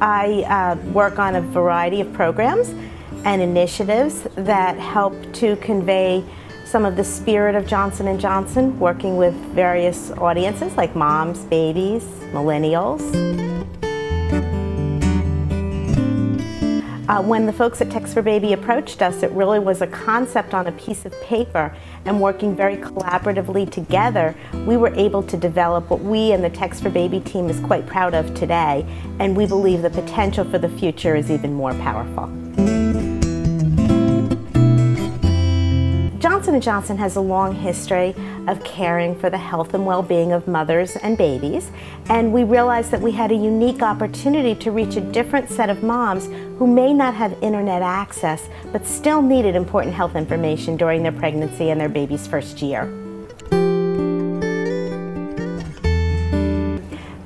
I work on a variety of programs and initiatives that help to convey some of the spirit of Johnson & Johnson, working with various audiences like moms, babies, millennials. When the folks at Text for Baby approached us, it really was a concept on a piece of paper, and working very collaboratively together, we were able to develop what we and the Text for Baby team is quite proud of today, and we believe the potential for the future is even more powerful. Johnson & Johnson has a long history of caring for the health and well-being of mothers and babies, and we realized that we had a unique opportunity to reach a different set of moms who may not have internet access but still needed important health information during their pregnancy and their baby's first year.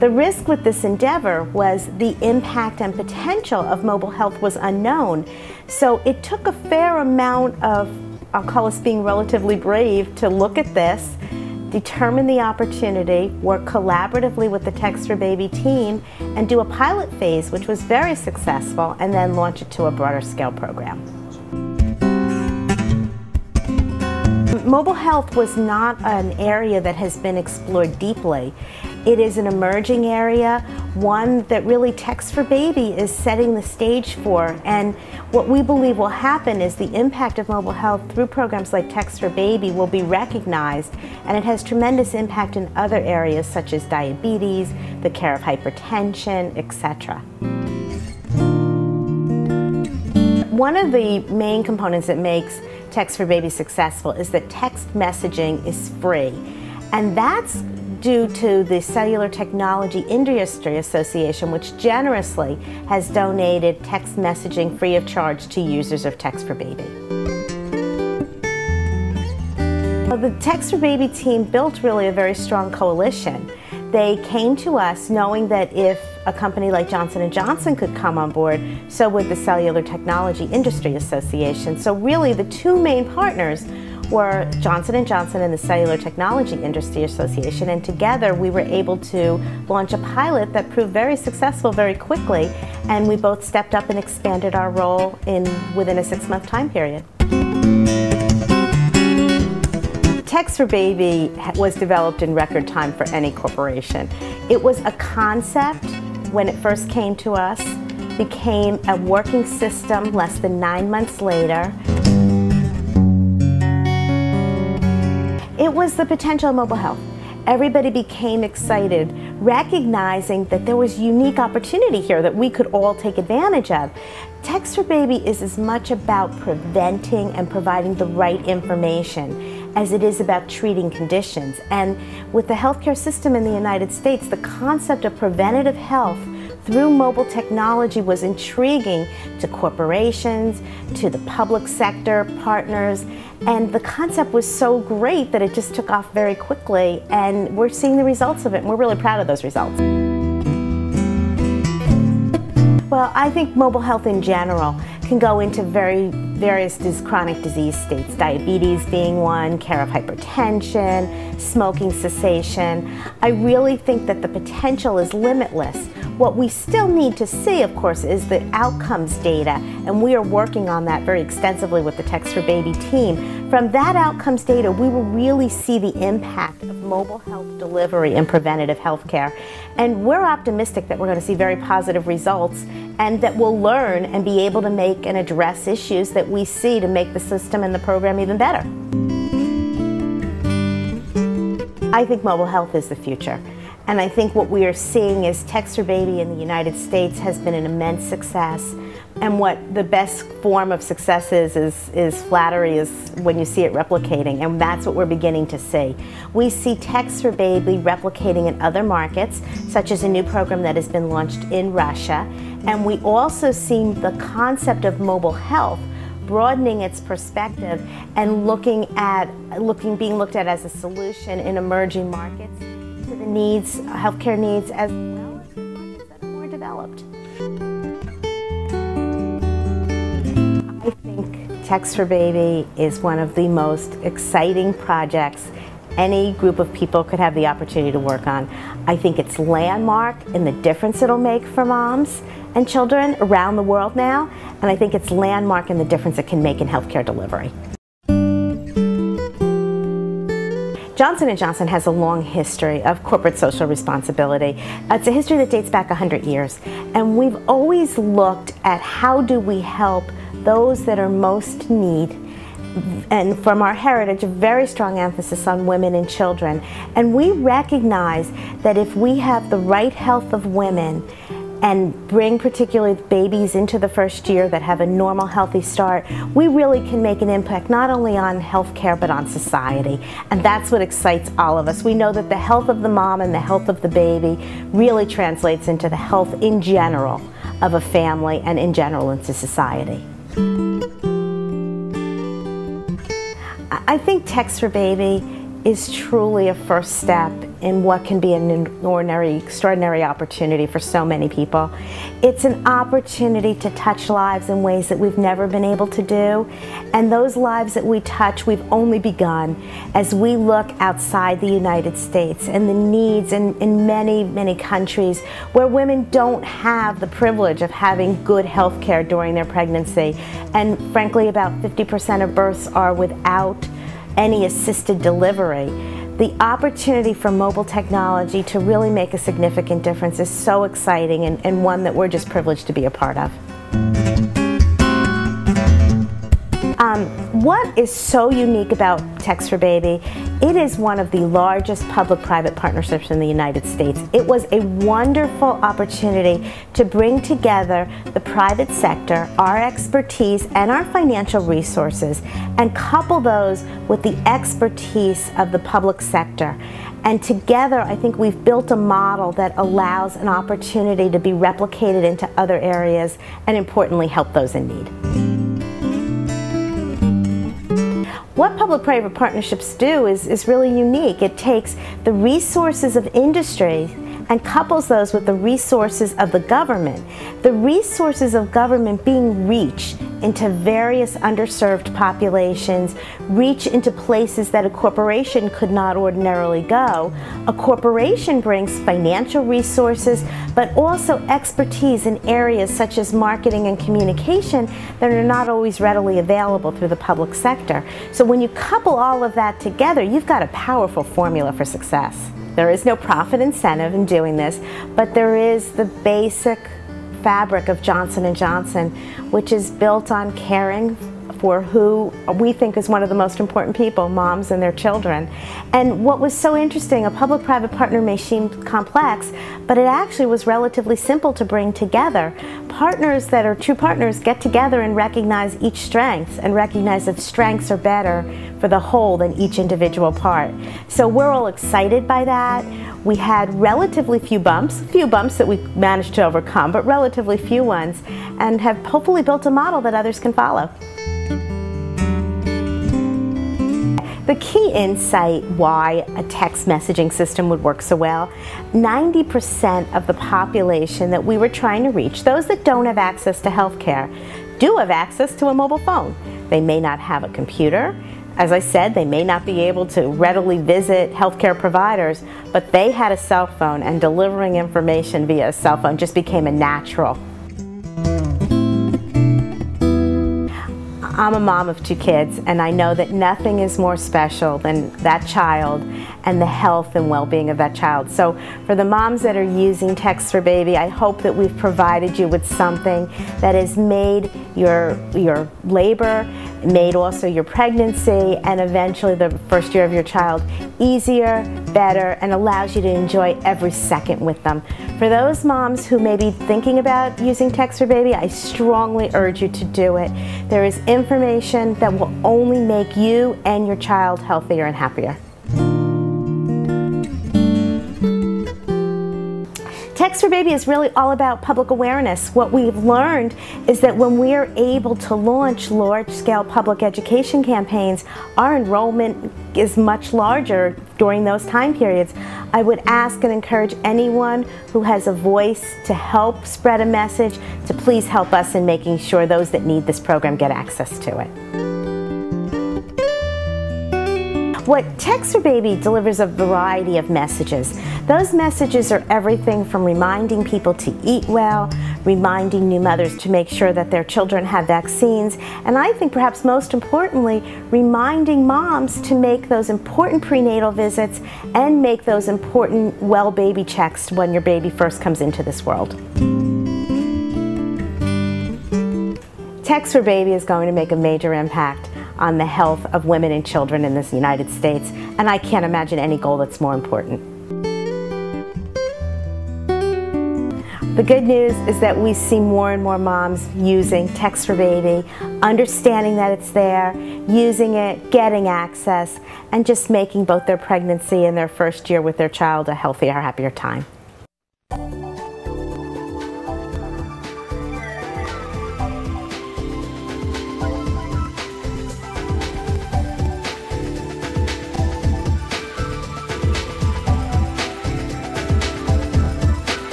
The risk with this endeavor was the impact and potential of mobile health was unknown, so it took a fair amount of, I'll call us being relatively brave, to look at this, determine the opportunity, work collaboratively with the Text for Baby team, and do a pilot phase, which was very successful, and then launch it to a broader scale program. Mobile health was not an area that has been explored deeply. It is an emerging area, one that really Text for Baby is setting the stage for, and what we believe will happen is the impact of mobile health through programs like Text for Baby will be recognized, and it has tremendous impact in other areas such as diabetes, the care of hypertension, etc. One of the main components that makes Text for Baby successful is that text messaging is free, and that's due to the Cellular Technology Industry Association, which generously has donated text messaging free of charge to users of Text for Baby. Well, the Text for Baby team built really a very strong coalition. They came to us knowing that if a company like Johnson & Johnson could come on board, so would the Cellular Technology Industry Association. So really the two main partners were Johnson & Johnson and the Cellular Technology Industry Association, and together we were able to launch a pilot that proved very successful very quickly, and we both stepped up and expanded our role within a 6-month time period. Text for Baby was developed in record time for any corporation. It was a concept when it first came to us, became a working system less than 9 months later. It was the potential of mobile health. Everybody became excited, recognizing that there was unique opportunity here that we could all take advantage of. Text for Baby is as much about preventing and providing the right information as it is about treating conditions. And with the healthcare system in the United States, the concept of preventative health through mobile technology was intriguing to corporations, to the public sector partners, and the concept was so great that it just took off very quickly, and we're seeing the results of it, and we're really proud of those results. Well, I think mobile health in general can go into various chronic disease states, diabetes being one, care of hypertension, smoking cessation. I really think that the potential is limitless. What we still need to see, of course, is the outcomes data, and we are working on that very extensively with the Text for Baby team. From that outcomes data, we will really see the impact of mobile health delivery and preventative health care. And we're optimistic that we're going to see very positive results, and that we'll learn and be able to make and address issues that we see to make the system and the program even better. I think mobile health is the future. And I think what we are seeing is Text for Baby in the United States has been an immense success. And what the best form of success is flattery, is when you see it replicating, and that's what we're beginning to see. We see Text for Baby replicating in other markets, such as a new program that has been launched in Russia. And we also see the concept of mobile health broadening its perspective and being looked at as a solution in emerging markets to the needs, healthcare needs, as well as the markets that are more developed. I think Text for Baby is one of the most exciting projects any group of people could have the opportunity to work on. I think it's landmark in the difference it'll make for moms, and children around the world now, and I think it's landmark in the difference it can make in healthcare delivery. Johnson Johnson has a long history of corporate social responsibility. It's a history that dates back 100 years, and we've always looked at how do we help those that are most in need, and from our heritage, a very strong emphasis on women and children. And we recognize that if we have the right health of women and bring particularly babies into the first year that have a normal, healthy start, we really can make an impact not only on healthcare but on society. And that's what excites all of us. We know that the health of the mom and the health of the baby really translates into the health in general of a family and in general into society. I think Text for Baby is truly a first step in what can be an ordinary, extraordinary opportunity for so many people. It's an opportunity to touch lives in ways that we've never been able to do, and those lives that we touch, we've only begun as we look outside the United States and the needs in many, many countries where women don't have the privilege of having good health care during their pregnancy. And frankly, about 50% of births are without any assisted delivery. The opportunity for mobile technology to really make a significant difference is so exciting, and one that we're just privileged to be a part of. What is so unique about Text for Baby? It is one of the largest public-private partnerships in the United States. It was a wonderful opportunity to bring together the private sector, our expertise, and our financial resources, and couple those with the expertise of the public sector. And together, I think we've built a model that allows an opportunity to be replicated into other areas and, importantly, help those in need. What public-private partnerships do is really unique. It takes the resources of industry and couples those with the resources of the government. The resources of government being reach into various underserved populations, reach into places that a corporation could not ordinarily go. A corporation brings financial resources, but also expertise in areas such as marketing and communication that are not always readily available through the public sector. So when you couple all of that together, you've got a powerful formula for success. There is no profit incentive in doing this, but there is the basic fabric of Johnson Johnson, which is built on caring for who we think is one of the most important people, moms and their children. And what was so interesting, a public-private partner may seem complex, but it actually was relatively simple to bring together. Partners that are true partners get together and recognize each strength and recognize that strengths are better for the whole than each individual part. So we're all excited by that. We had relatively few bumps that we managed to overcome, but relatively few ones, and have hopefully built a model that others can follow. The key insight why a text messaging system would work so well, 90% of the population that we were trying to reach, those that don't have access to healthcare, do have access to a mobile phone. They may not have a computer. As I said, they may not be able to readily visit healthcare providers, but they had a cell phone, and delivering information via a cell phone just became a natural. I'm a mom of 2 kids, and I know that nothing is more special than that child and the health and well-being of that child. So for the moms that are using Text for Baby, I hope that we've provided you with something that has made your labor, made also your pregnancy, and eventually the first year of your child easier, better, and allows you to enjoy every second with them. For those moms who may be thinking about using Text for Baby, I strongly urge you to do it. There is information that will only make you and your child healthier and happier. Text for Baby is really all about public awareness. What we've learned is that when we are able to launch large-scale public education campaigns, our enrollment is much larger during those time periods. I would ask and encourage anyone who has a voice to help spread a message to please help us in making sure those that need this program get access to it. What Text for Baby delivers a variety of messages. Those messages are everything from reminding people to eat well, reminding new mothers to make sure that their children have vaccines, and I think perhaps most importantly, reminding moms to make those important prenatal visits and make those important well baby checks when your baby first comes into this world. Text for Baby is going to make a major impact on the health of women and children in the United States, and I can't imagine any goal that's more important. The good news is that we see more and more moms using Text for Baby, understanding that it's there, using it, getting access, and just making both their pregnancy and their first year with their child a healthier, happier time.